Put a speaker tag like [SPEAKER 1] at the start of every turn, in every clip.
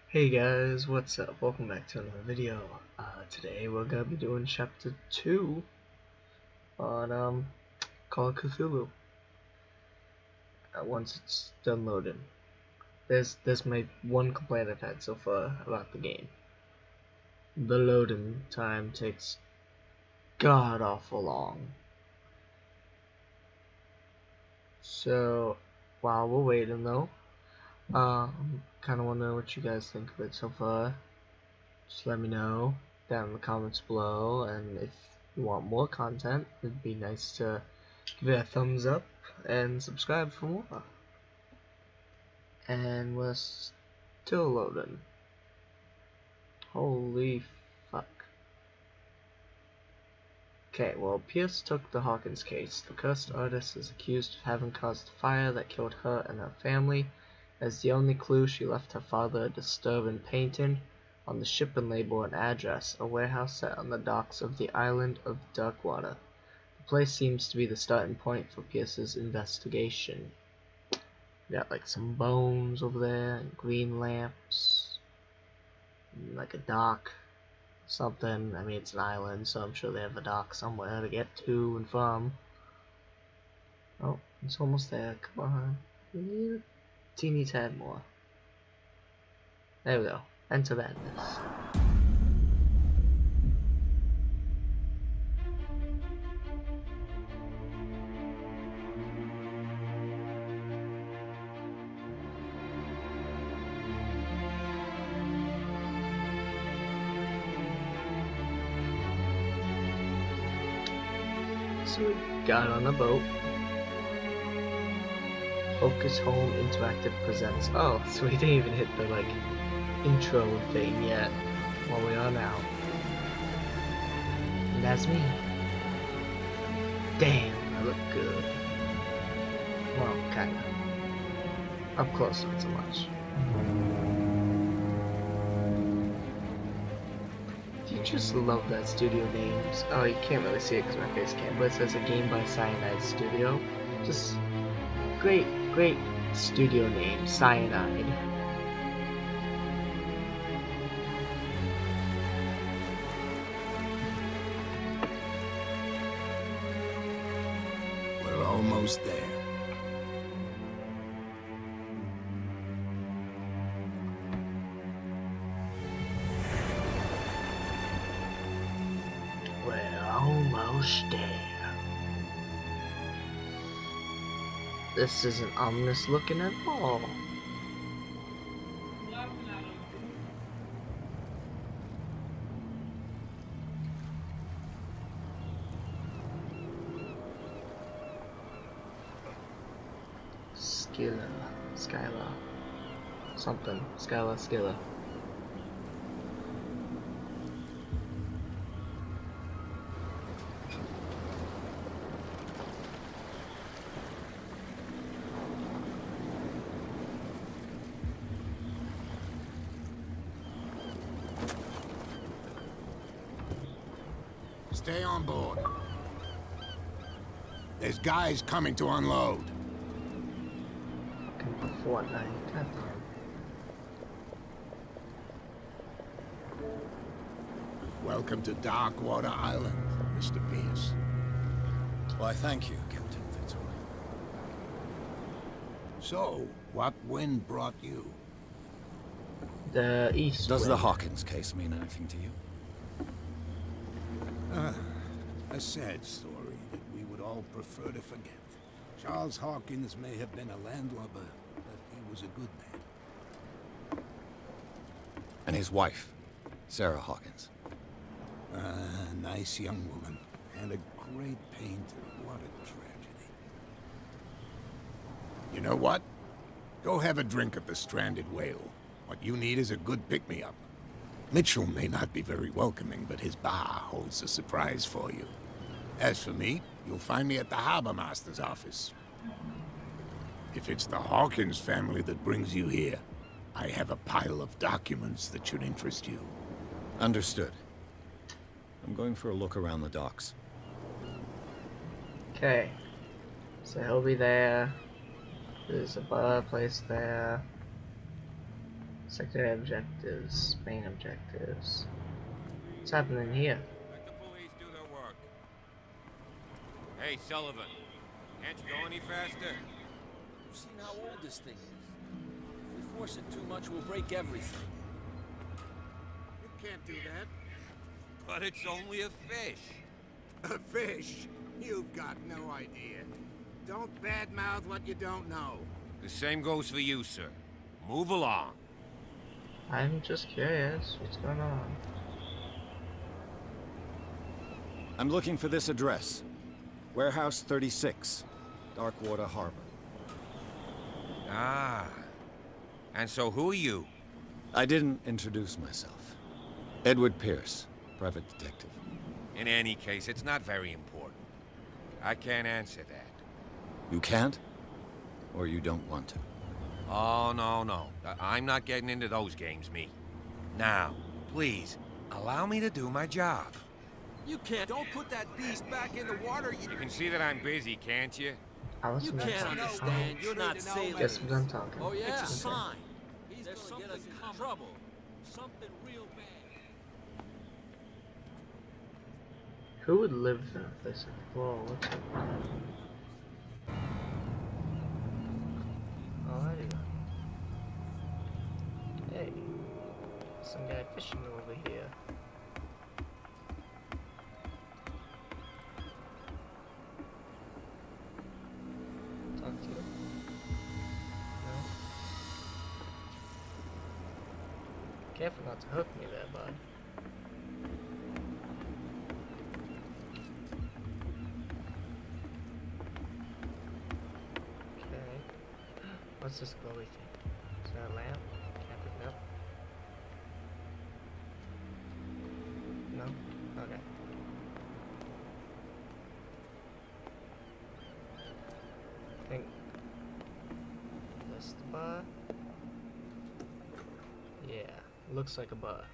[SPEAKER 1] Hey guys, what's up? Welcome back to another video. Today we're gonna be doing chapter 2 on Call of Cthulhu. Once it's done loading. There's my one complaint I've had so far about the game. The loading time takes god awful long. So while we're waiting though, kinda wanna know what you guys think of it so far. Just let me know down in the comments below, and if you want more content, it'd be nice to give it a thumbs up and subscribe for more. And we're still loading. Holy fuck. Okay, well, Pierce took the Hawkins case. The cursed artist is accused of having caused a fire that killed her and her family. As the only clue, she left her father a disturbing painting. On the shipping label and address, a warehouse set on the docks of the island of Darkwater. The place seems to be the starting point for Pierce's investigation. We got like some bones over there, and green lamps, and like a dock, something. I mean, it's an island, so I'm sure they have a dock somewhere to get to and from. Oh, it's almost there. Come on. We need a teeny tad more. There we go. Enter madness. So we got on a boat. Focus Home Interactive presents. Oh, so we didn't even hit the like intro thing yet. Well, we are now. And that's me. Damn, I look good. Well, kinda. Up close, not so much. Do you just love that studio names? Oh, you can't really see it because my face can't, but it says a game by Cyanide Studio. Just great studio name, Cyanide.
[SPEAKER 2] We're almost there.
[SPEAKER 1] We're almost there. This isn't ominous looking at all. Skyla. Something. Skyla.
[SPEAKER 2] Stay on board. There's guys coming to unload.
[SPEAKER 1] Fortnite.
[SPEAKER 2] Welcome to Darkwater Island, Mr. Pierce.
[SPEAKER 3] Why, thank you, Captain Fitzroy.
[SPEAKER 2] So, what wind brought you?
[SPEAKER 1] The East
[SPEAKER 3] Does
[SPEAKER 1] Wind.
[SPEAKER 3] the Hawkins case mean anything to you?
[SPEAKER 2] A sad story that we would all prefer to forget. Charles Hawkins may have been a landlubber, but he was a good man.
[SPEAKER 3] And his wife, Sarah Hawkins.
[SPEAKER 2] Nice young woman, and a great painter. What a tragedy. You know what? Go have a drink at the Stranded Whale. What you need is a good pick-me-up. Mitchell may not be very welcoming, but his bar holds a surprise for you. As for me, you'll find me at the Harbor Master's office. If it's the Hawkins family that brings you here, I have a pile of documents that should interest you.
[SPEAKER 3] Understood. I'm going for a look around the docks.
[SPEAKER 1] Okay. So he'll be there. There's a bar place there. Secondary objectives, main objectives. What's happening here?
[SPEAKER 4] Let the police do their work. Hey, Sullivan. Can't you go any faster?
[SPEAKER 5] You've seen how old this thing is. If we force it too much, we'll break everything.
[SPEAKER 2] You can't do that.
[SPEAKER 4] But it's only a fish.
[SPEAKER 2] A fish? You've got no idea. Don't badmouth what you don't know.
[SPEAKER 4] The same goes for you, sir. Move along.
[SPEAKER 1] I'm just curious. What's going on?
[SPEAKER 3] I'm looking for this address. Warehouse 36, Darkwater Harbor.
[SPEAKER 4] Ah. And so who are you?
[SPEAKER 3] I didn't introduce myself. Edward Pierce, private detective.
[SPEAKER 4] In any case, it's not very important. I can't answer that.
[SPEAKER 3] You can't? Or you don't want to?
[SPEAKER 4] Oh, no. I'm not getting into those games, me. Now, please, allow me to do my job.
[SPEAKER 5] You can't. Don't put that beast back in the water.
[SPEAKER 4] You can see that I'm busy, can't you?
[SPEAKER 5] You can't understand. You're not sailing.
[SPEAKER 1] Guess what I'm talking.
[SPEAKER 5] Oh yeah.
[SPEAKER 1] Okay.
[SPEAKER 5] It's a sign. There's something in trouble. Something real bad.
[SPEAKER 1] Who would live in a place like whoa, what's up? Alrighty then. Hey. Some guy fishing over here. Talk to you. No? Careful not to hook me there, bud. What's this glowy thing? Is that a lamp? Can I pick it up? No? Okay. I think this the bar? Yeah, looks like a bar.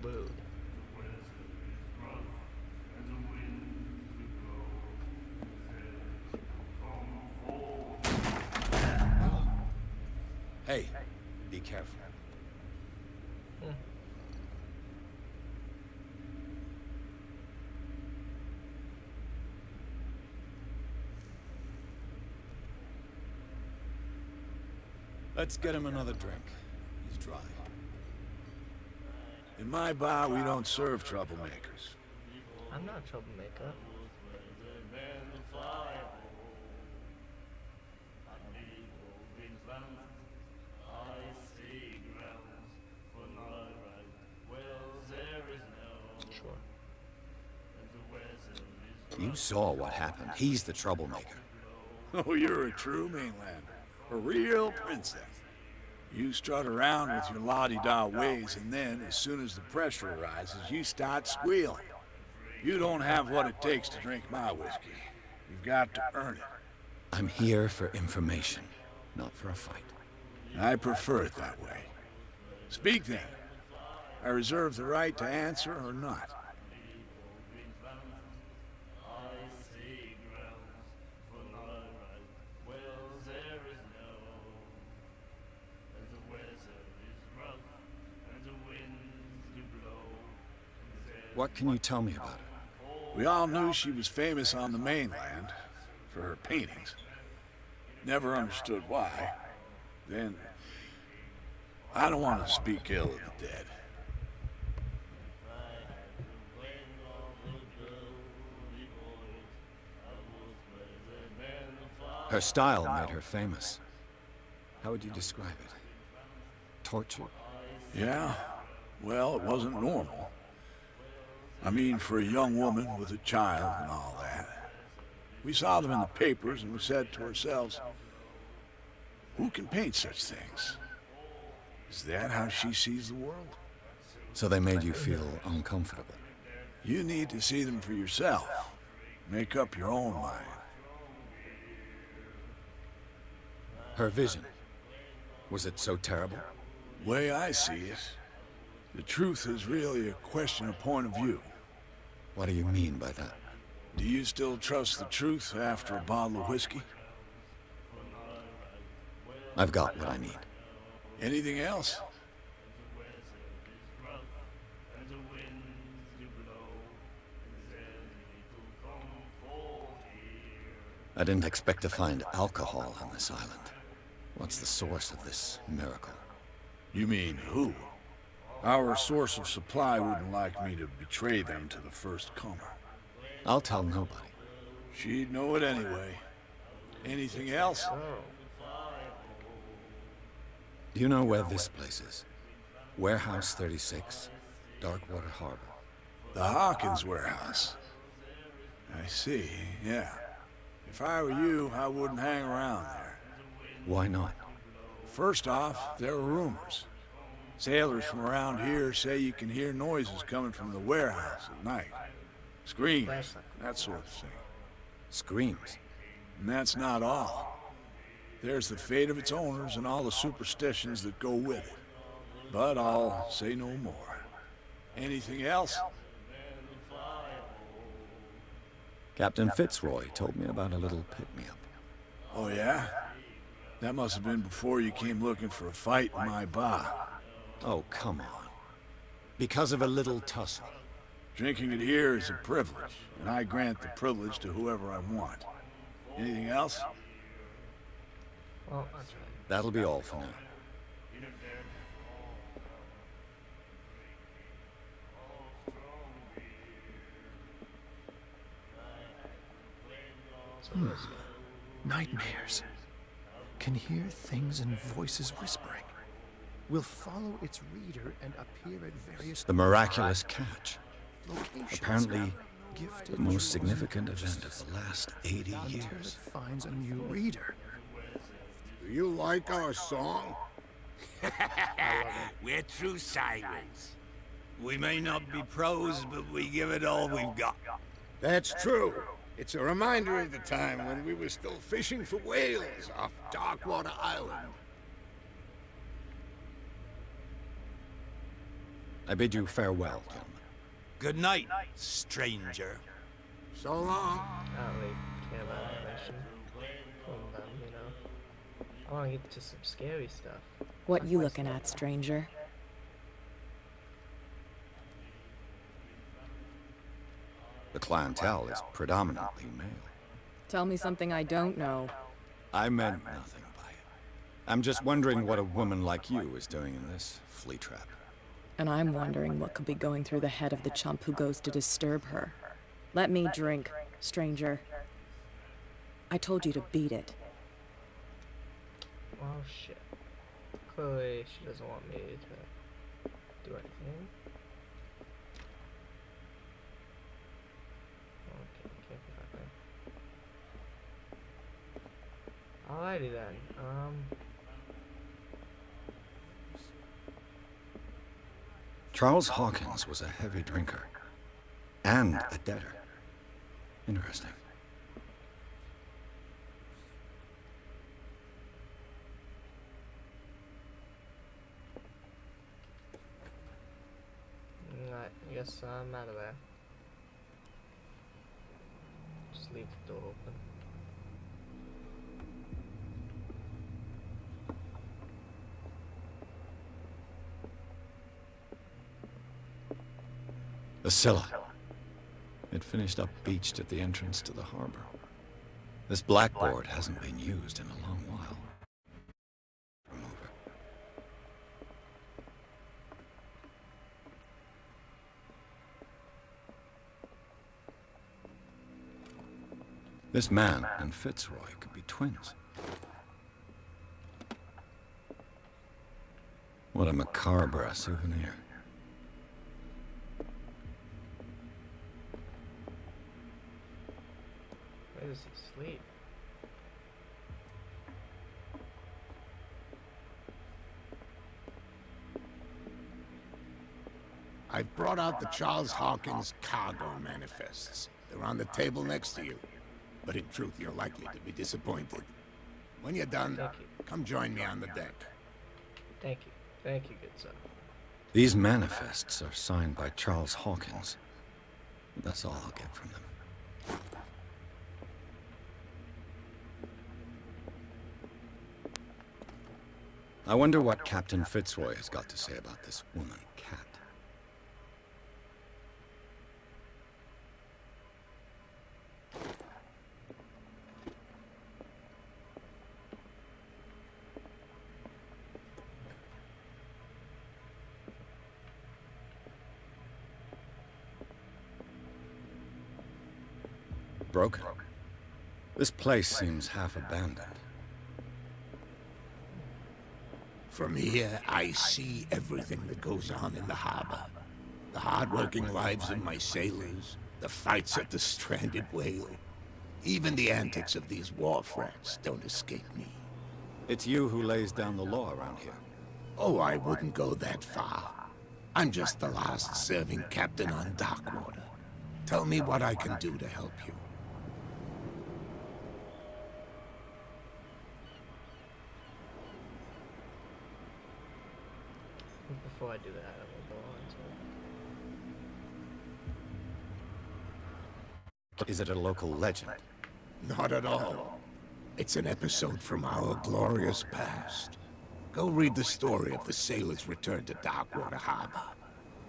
[SPEAKER 1] Boo.
[SPEAKER 3] Hey, be careful. Let's get him another drink. He's dry.
[SPEAKER 6] In my bar, we don't serve troublemakers.
[SPEAKER 1] I'm not a troublemaker. Sure.
[SPEAKER 3] You saw what happened. He's the troublemaker.
[SPEAKER 6] Oh, you're a true mainlander. A real princess. You strut around with your la-di-da ways, and then, as soon as the pressure arises, you start squealing. You don't have what it takes to drink my whiskey. You've got to earn it.
[SPEAKER 3] I'm here for information, not for a fight.
[SPEAKER 6] I prefer it that way. Speak then. I reserve the right to answer or not.
[SPEAKER 3] What can you tell me about her?
[SPEAKER 6] We all knew she was famous on the mainland for her paintings. Never understood why. Then, I don't want to speak ill of the dead.
[SPEAKER 3] Her style made her famous. How would you describe it? Torture?
[SPEAKER 6] Yeah? Well, it wasn't normal. I mean, for a young woman with a child and all that. We saw them in the papers and we said to ourselves, who can paint such things? Is that how she sees the world?
[SPEAKER 3] So they made you feel uncomfortable.
[SPEAKER 6] You need to see them for yourself. Make up your own mind.
[SPEAKER 3] Her vision. Was it so terrible?
[SPEAKER 6] Way I see it, The truth is really a question of point of view.
[SPEAKER 3] What do you mean by that?
[SPEAKER 6] Do you still trust the truth after a bottle of whiskey?
[SPEAKER 3] I've got what I need.
[SPEAKER 6] Anything else?
[SPEAKER 3] I didn't expect to find alcohol on this island. What's the source of this miracle?
[SPEAKER 6] You mean who? Our source of supply wouldn't like me to betray them to the first comer.
[SPEAKER 3] I'll tell nobody.
[SPEAKER 6] She'd know it anyway. Anything else?
[SPEAKER 1] Oh.
[SPEAKER 3] Do you know where this place is? Warehouse 36, Darkwater Harbor.
[SPEAKER 6] The Hawkins warehouse. I see, yeah. If I were you, I wouldn't hang around there.
[SPEAKER 3] Why not?
[SPEAKER 6] First off, there are rumors. Sailors from around here say you can hear noises coming from the warehouse at night. Screams, that sort of thing.
[SPEAKER 3] Screams.
[SPEAKER 6] And that's not all. There's the fate of its owners and all the superstitions that go with it. But I'll say no more. Anything else?
[SPEAKER 3] Captain Fitzroy told me about a little pick-me-up.
[SPEAKER 6] Oh yeah? That must have been before you came looking for a fight in my bar.
[SPEAKER 3] Oh, come on. Because of a little tussle.
[SPEAKER 6] Drinking it here is a privilege, and I grant the privilege to whoever I want. Anything else?
[SPEAKER 1] Well, that's right.
[SPEAKER 3] That'll be all for now.
[SPEAKER 7] Nightmares. Can hear things and voices whispering. Will follow its reader and appear at various
[SPEAKER 3] The miraculous catch.
[SPEAKER 7] locations.
[SPEAKER 3] Apparently,
[SPEAKER 7] Gifted
[SPEAKER 3] the most
[SPEAKER 7] jewels
[SPEAKER 3] significant
[SPEAKER 7] and
[SPEAKER 3] event of the last 80
[SPEAKER 7] until it
[SPEAKER 3] years.
[SPEAKER 7] finds a new reader.
[SPEAKER 2] Do you like our song?
[SPEAKER 8] We're true sirens. We may not be pros, but we give it all we've got.
[SPEAKER 2] That's true. It's a reminder of the time when we were still fishing for whales off Darkwater Island.
[SPEAKER 3] I bid you farewell, gentlemen.
[SPEAKER 8] Good night, stranger.
[SPEAKER 2] So long.
[SPEAKER 1] I don't really care about information from them, you know. I want to get to some scary stuff.
[SPEAKER 9] What you looking at, stranger?
[SPEAKER 3] The clientele is predominantly male.
[SPEAKER 9] Tell me something I don't know.
[SPEAKER 3] I meant nothing by it. I'm just wondering what a woman like you is doing in this flea trap.
[SPEAKER 9] And I'm wondering what could be going through the head of the chump who goes to disturb her. Let me drink, stranger. I told you to beat it.
[SPEAKER 1] Oh shit. Clearly she doesn't want me to do anything. Okay, can't be that way. Alrighty then.
[SPEAKER 3] Charles Hawkins was a heavy drinker. And a debtor. Interesting.
[SPEAKER 1] I guess I'm out of there. Just leave the door open.
[SPEAKER 3] The Scylla. It finished up beached at the entrance to the harbor. This blackboard hasn't been used in a long while. Remover. This man and Fitzroy could be twins. What a macabre souvenir.
[SPEAKER 1] Where does he sleep?
[SPEAKER 2] I've brought out the Charles Hawkins cargo manifests. They're on the table next to you. But in truth, you're likely to be disappointed. When you're done,
[SPEAKER 1] Thank you.
[SPEAKER 2] come join me on the deck.
[SPEAKER 1] Thank you. Thank you, good sir.
[SPEAKER 3] These manifests are signed by Charles Hawkins. That's all I'll get from them. I wonder what Captain Fitzroy has got to say about this woman, Cat. Broken. This place seems half abandoned.
[SPEAKER 2] From here, I see everything that goes on in the harbor. The hard-working lives of my sailors, the fights at the stranded whale. Even the antics of these wharf rats don't escape me.
[SPEAKER 3] It's you who lays down the law around here.
[SPEAKER 2] Oh, I wouldn't go that far. I'm just the last serving captain on Darkwater. Tell me what I can do to help you.
[SPEAKER 1] Before I do that, I will go on to...
[SPEAKER 3] Is it a local legend?
[SPEAKER 2] Not at all. It's an episode from our glorious past. Go read the story of the sailors' return to Darkwater Harbor.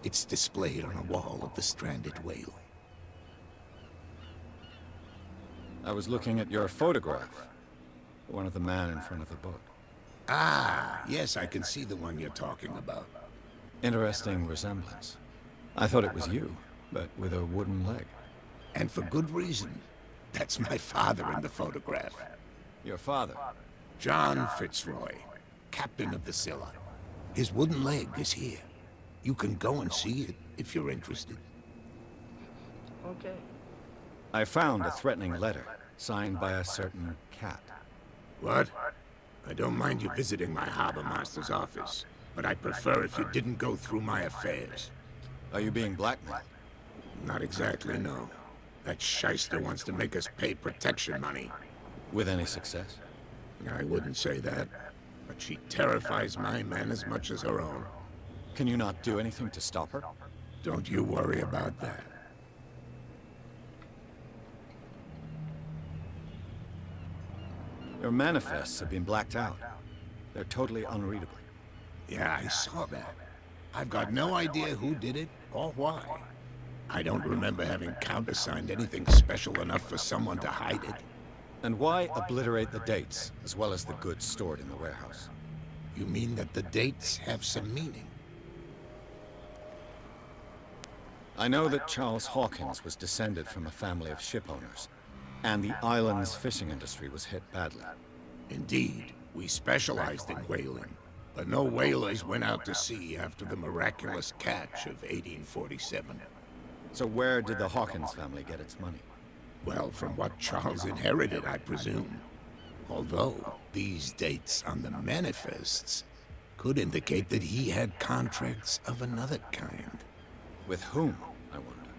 [SPEAKER 2] It's displayed on a wall of the stranded whale.
[SPEAKER 3] I was looking at your photograph. One of the man in front of the book.
[SPEAKER 2] Ah, yes, I can see the one you're talking about.
[SPEAKER 3] Interesting resemblance. I thought it was you, but with a wooden leg.
[SPEAKER 2] And for good reason. That's my father in the photograph.
[SPEAKER 3] Your father?
[SPEAKER 2] John Fitzroy, captain of the Scylla. His wooden leg is here. You can go and see it if you're interested.
[SPEAKER 1] Okay.
[SPEAKER 3] I found a threatening letter, signed by a certain Cat.
[SPEAKER 2] What? I don't mind you visiting my harbor master's office, but I'd prefer if you didn't go through my affairs.
[SPEAKER 3] Are you being blackmailed?
[SPEAKER 2] Not exactly, no. That shyster wants to make us pay protection money.
[SPEAKER 3] With any success?
[SPEAKER 2] I wouldn't say that, but she terrifies my men as much as her own.
[SPEAKER 3] Can you not do anything to stop her?
[SPEAKER 2] Don't you worry about that.
[SPEAKER 3] Your manifests have been blacked out. They're totally unreadable.
[SPEAKER 2] Yeah, I saw that. I've got no idea who did it or why. I don't remember having countersigned anything special enough for someone to hide it.
[SPEAKER 3] And why obliterate the dates, as well as the goods stored in the warehouse?
[SPEAKER 2] You mean that the dates have some meaning?
[SPEAKER 3] I know that Charles Hawkins was descended from a family of ship owners, and the island's fishing industry was hit badly.
[SPEAKER 2] Indeed, we specialized in whaling, but no whalers went out to sea after the miraculous catch of 1847.
[SPEAKER 3] So where did the Hawkins family get its money?
[SPEAKER 2] Well, from what Charles inherited, I presume. Although, these dates on the manifests could indicate that he had contracts of another kind.
[SPEAKER 3] With whom, I wonder?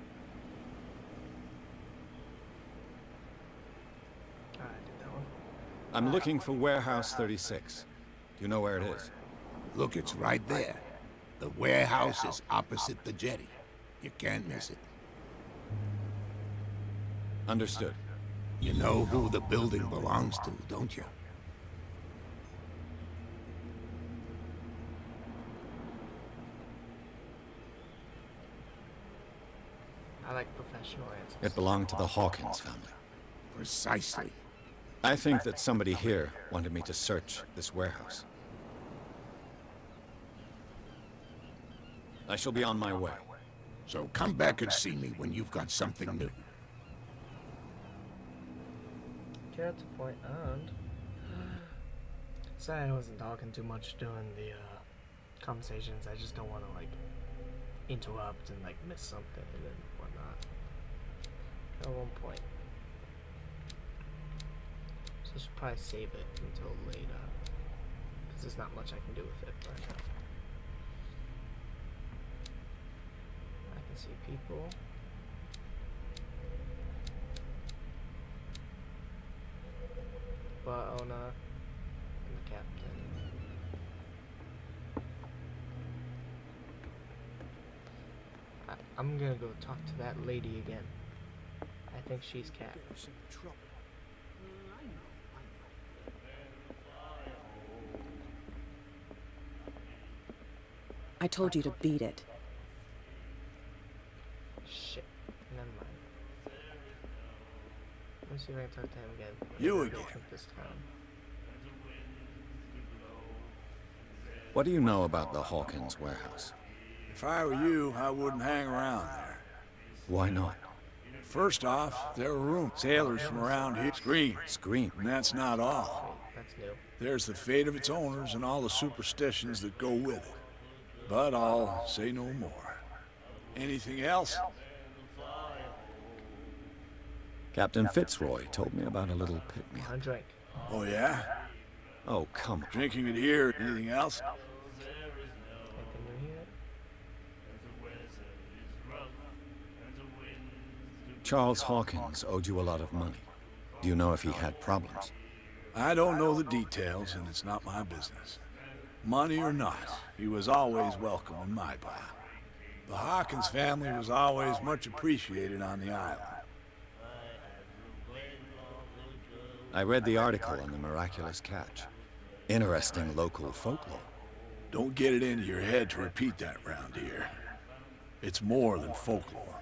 [SPEAKER 1] I did that one.
[SPEAKER 3] I'm looking for Warehouse 36. Do you know where it is?
[SPEAKER 2] Look, it's right there. The warehouse is opposite the jetty. You can't miss it.
[SPEAKER 3] Understood.
[SPEAKER 2] You know who the building belongs to, don't you?
[SPEAKER 1] I like professional answers.
[SPEAKER 3] It belonged to the Hawkins family.
[SPEAKER 2] Precisely.
[SPEAKER 3] I think that somebody here wanted me to search this warehouse. I shall be on my way.
[SPEAKER 2] So come back and see me when you've got something new.
[SPEAKER 1] Okay, that's a point, and... Sorry I wasn't talking too much during the conversations. I just don't want to, like, interrupt and, like, miss something and whatnot. At one point. So I should probably save it until later. Because there's not much I can do with it right now. I can see people. Bar owner and the captain. I'm gonna go talk to that lady again. I think she's Cat.
[SPEAKER 7] There's some trouble.
[SPEAKER 9] I told you to beat it.
[SPEAKER 1] Shit. Never mind. Let me see if I can talk to him again.
[SPEAKER 6] You
[SPEAKER 1] Maybe I'll
[SPEAKER 6] again.
[SPEAKER 1] trip this time.
[SPEAKER 3] What do you know about the Hawkins warehouse?
[SPEAKER 6] If I were you, I wouldn't hang around there.
[SPEAKER 3] Why not?
[SPEAKER 6] First off, there were room. Sailors from around here scream. And that's not all.
[SPEAKER 1] Wait, that's new.
[SPEAKER 6] There's the fate of its owners and all the superstitions that go with it. But I'll say no more. Anything else?
[SPEAKER 3] Captain Fitzroy told me about a little pick-me-up.
[SPEAKER 1] One drink.
[SPEAKER 6] Oh, yeah?
[SPEAKER 3] Oh, come on.
[SPEAKER 6] Drinking it here. Anything else?
[SPEAKER 1] Anything new here?
[SPEAKER 3] Charles Hawkins owed you a lot of money. Do you know if he had problems?
[SPEAKER 6] I don't know the details, and it's not my business. Money or not, he was always welcome in my bar. The Hawkins family was always much appreciated on the island.
[SPEAKER 3] I read the article on the miraculous catch. Interesting local folklore.
[SPEAKER 6] Don't get it into your head to repeat that round here. It's more than folklore.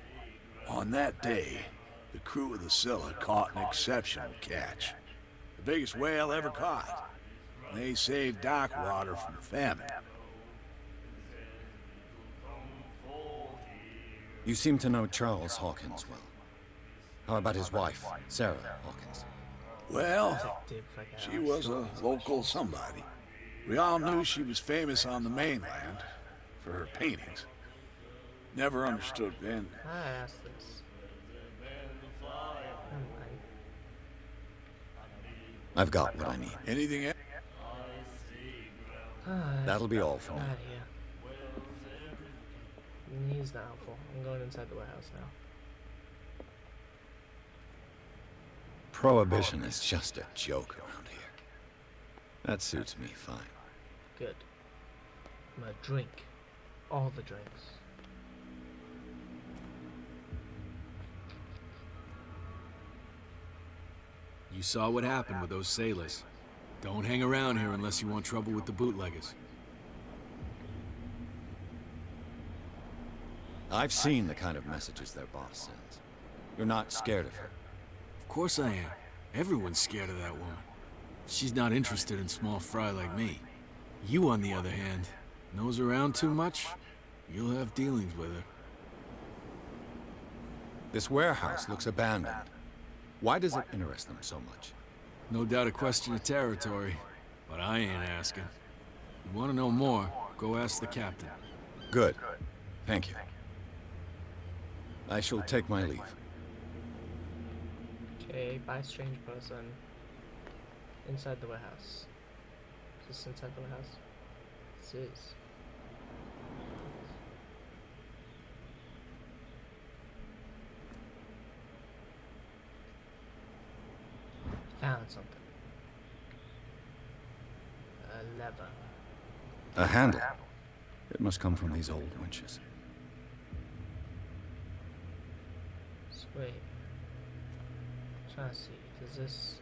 [SPEAKER 6] On that day, the crew of the Scylla caught an exceptional catch. The biggest whale ever caught. They saved dock water from famine.
[SPEAKER 3] You seem to know Charles Hawkins well. How about his wife, Sarah Hawkins?
[SPEAKER 6] Well,
[SPEAKER 1] Detective, like I
[SPEAKER 6] she was a local somebody. We all knew she was famous on the mainland for her paintings. Never understood then.
[SPEAKER 1] I asked this. Never mind.
[SPEAKER 3] I've got what I need.
[SPEAKER 6] Anything else?
[SPEAKER 3] That'll be all for
[SPEAKER 1] Out
[SPEAKER 3] now.
[SPEAKER 1] here. He's not helpful. I'm going inside the warehouse now.
[SPEAKER 3] Prohibition is just a joke around here. That suits me fine.
[SPEAKER 1] Good. I'm gonna drink. All the drinks.
[SPEAKER 10] You saw what happened with those sailors. Don't hang around here unless you want trouble with the bootleggers.
[SPEAKER 3] I've seen the kind of messages their boss sends. You're not scared of her.
[SPEAKER 10] Of course I am. Everyone's scared of that woman. She's not interested in small fry like me. You, on the other hand, nose around too much, you'll have dealings with her.
[SPEAKER 3] This warehouse looks abandoned. Why does it interest them so much?
[SPEAKER 10] No doubt a question of territory, but I ain't asking. You want to know more, go ask the captain.
[SPEAKER 3] Good. Thank you. I shall take my leave.
[SPEAKER 1] Okay, by strange person. Inside the warehouse. Is this inside the warehouse? This is. Found something. A lever.
[SPEAKER 3] A handle. It must come from these old winches.
[SPEAKER 1] Wait. I'm trying to see. Does this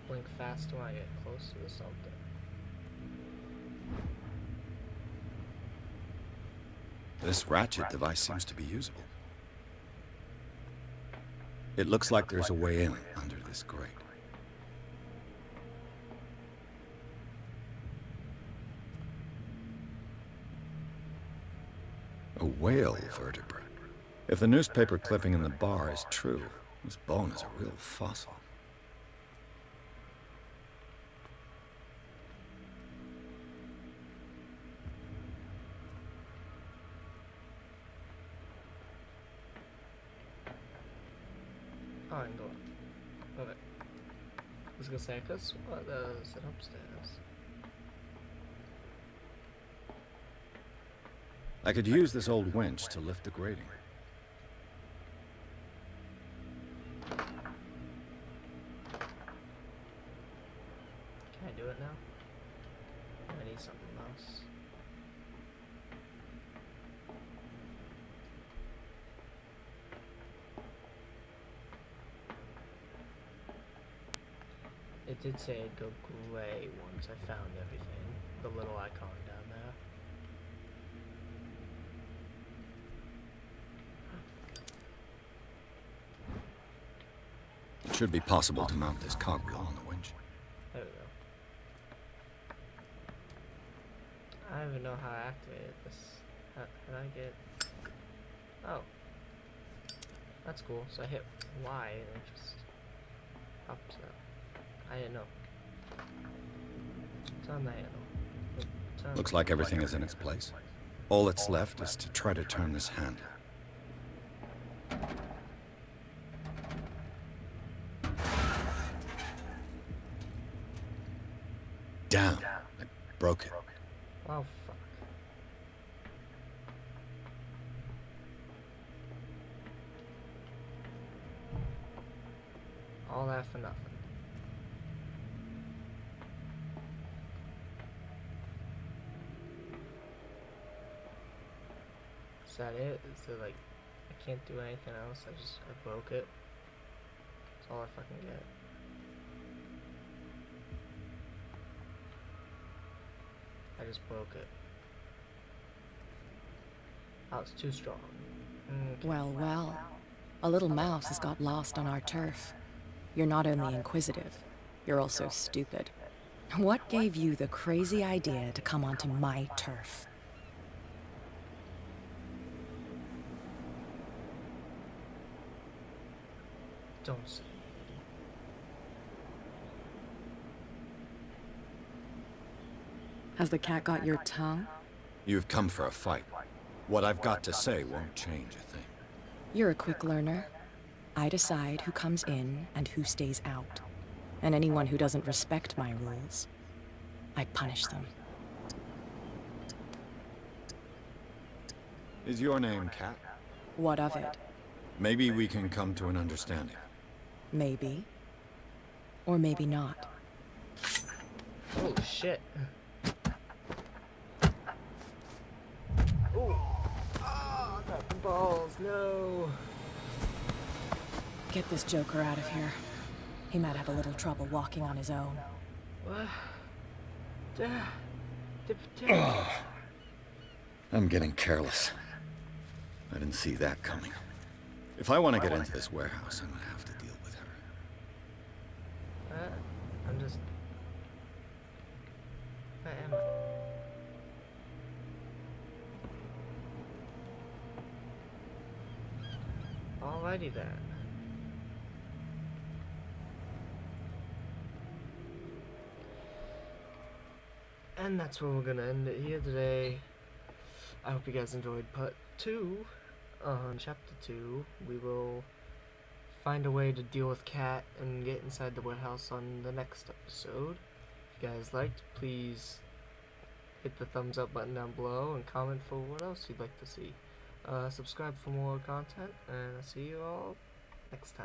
[SPEAKER 1] blink fast when I get close to something?
[SPEAKER 3] This ratchet device seems to be usable. It looks like there's a way in under this grate. A whale vertebra. If the newspaper clipping in the bar is true, this bone is a real fossil.
[SPEAKER 1] Oh, I can go up. Okay. I was gonna say, I could swear there's it upstairs.
[SPEAKER 3] I could use this old winch to lift the grating.
[SPEAKER 1] Can I do it now? I need something else. did say it'd go gray once I found everything. The little icon down there.
[SPEAKER 3] It should be possible to mount this cogwheel on the winch.
[SPEAKER 1] There we go. I don't even know how I activated this. How did I get... Oh. That's cool. So I hit Y and it just pops up. I didn't know. Turn the handle.
[SPEAKER 3] Looks like everything is in its place. All that's left is to try to turn this handle. Damn, I broke it.
[SPEAKER 1] Oh, fuck. All that for nothing. Is that it? Is it like, I can't do anything else? I broke it. That's all I fucking get. I just broke it. Oh, it's too strong. Okay.
[SPEAKER 9] Well, well. A little mouse has got lost on our turf. You're not only inquisitive, you're also stupid. What gave you the crazy idea to come onto my turf?
[SPEAKER 1] Don't say.
[SPEAKER 9] Has the cat got your tongue?
[SPEAKER 3] You've come for a fight. What I've got to say won't change a thing.
[SPEAKER 9] You're a quick learner. I decide who comes in and who stays out. And anyone who doesn't respect my rules, I punish them.
[SPEAKER 3] Is your name Cat?
[SPEAKER 9] What of it?
[SPEAKER 3] Maybe we can come to an understanding.
[SPEAKER 9] Maybe. Or maybe not.
[SPEAKER 1] Oh shit. Oh, I got the balls, no.
[SPEAKER 9] Get this joker out of here. He might have a little trouble walking on his own.
[SPEAKER 1] What?
[SPEAKER 3] I'm getting careless. I didn't see that coming. If I want to get into this warehouse, I'm gonna have to deal with her.
[SPEAKER 1] I'm just... Where am I? Alrighty then. And that's where we're gonna end it here today. I hope you guys enjoyed part 2. On chapter 2, we will find a way to deal with Cat and get inside the warehouse on the next episode. If you guys liked, please hit the thumbs up button down below and comment for what else you'd like to see. Subscribe for more content, and I'll see you all next time.